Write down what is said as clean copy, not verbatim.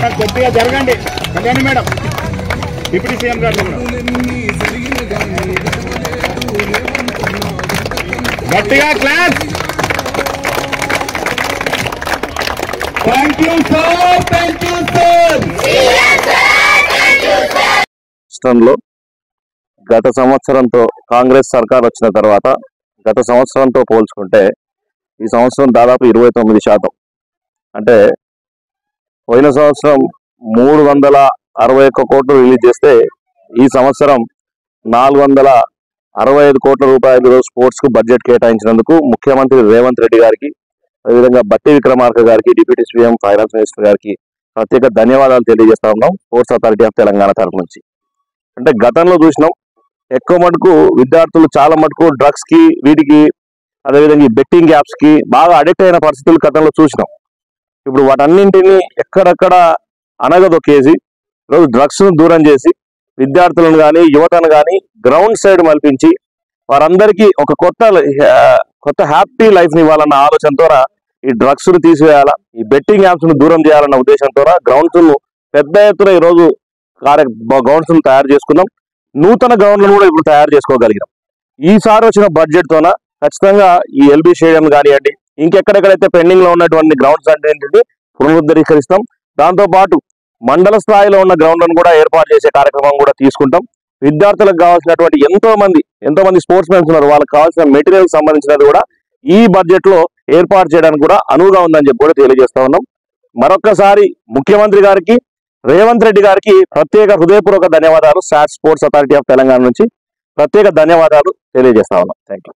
Madam కొద్దిగా జరగండి Kalyani madam deputy CM గారు గట్టిగా class. Thank you sir, thank you sir. రాష్ట్రంలో గత సంవత్సరంతో కాంగ్రెస్ సర్కార్ వచ్చిన తర్వాత గత సంవత్సరంతో పోల్చుకుంటే ఈ సంవత్సరం దాదాపు 29%. అంటే పోయిన సంవత్సరం 361 కోట్లు రిలీజ్ చేస్తే ఈ సంవత్సరం 465 కోట్ల రూపాయలు స్పోర్ట్స్ కు బడ్జెట్ కేటాయించినందుకు ముఖ్యమంత్రి రేవంత్ రెడ్డి గారికి, అదేవిధంగా బట్టి విక్రమార్క గారికి, డిప్యూటీ సీఎం ఫైనాన్స్ మినిస్టర్ గారికి ప్రత్యేక ధన్యవాదాలు తెలియజేస్తా ఉన్నాం స్పోర్ట్స్ అథారిటీ ఆఫ్ తెలంగాణ తరఫు నుంచి. అంటే గతంలో చూసినాం ఎక్కువ మటుకు విద్యార్థులు చాలా మటుకు డ్రగ్స్ కి వీటికి అదేవిధంగా బెట్టింగ్ యాప్స్ కి బాగా అడిక్ట్ అయిన పరిస్థితులు గతంలో చూసినాం. ఇప్పుడు వాటన్నింటినీ ఎక్కడెక్కడ అనగదొక్కేసి ఈరోజు డ్రగ్స్ ను దూరం చేసి విద్యార్థులను కానీ యువతను కానీ గ్రౌండ్ సైడ్ మల్పించి వారందరికీ ఒక కొత్త హ్యాపీ లైఫ్ ని ఇవ్వాలన్న ఆలోచనతో ఈ డ్రగ్స్ ను తీసివేయాలా, ఈ బెట్టింగ్ యాప్స్ ను దూరం చేయాలన్న ఉద్దేశంతో గ్రౌండ్స్ ను పెద్ద ఎత్తున ఈ రోజు గ్రౌండ్స్ ను తయారు చేసుకున్నాం. నూతన గ్రౌండ్లను కూడా ఇప్పుడు తయారు చేసుకోగలిగినాం. ఈసారి వచ్చిన బడ్జెట్ తోన ఖచ్చితంగా ఈ ఎల్బీ స్టేడియం కానివ్వండి, ఇంకెక్కడెక్కడైతే పెండింగ్ లో ఉన్నటువంటి గ్రౌండ్స్ అంటే పునరుద్ధరీకరిస్తాం. దాంతో పాటు మండల స్థాయిలో ఉన్న గ్రౌండ్లను కూడా ఏర్పాటు చేసే కార్యక్రమం కూడా తీసుకుంటాం. విద్యార్థులకు కావాల్సినటువంటి ఎంతో మంది స్పోర్ట్స్ మెన్స్ ఉన్నారు, వాళ్ళకి కావాల్సిన మెటీరియల్ సంబంధించినది కూడా ఈ బడ్జెట్ లో ఏర్పాటు చేయడానికి కూడా అనువుగా ఉందని చెప్పి కూడా తెలియజేస్తా ఉన్నాం. మరొక్కసారి ముఖ్యమంత్రి గారికి, రేవంత్ రెడ్డి గారికి ప్రత్యేక హృదయపూర్వక ధన్యవాదాలు. స్పోర్ట్స్ అథారిటీ ఆఫ్ తెలంగాణ నుంచి ప్రత్యేక ధన్యవాదాలు తెలియజేస్తా ఉన్నాం. Thank you.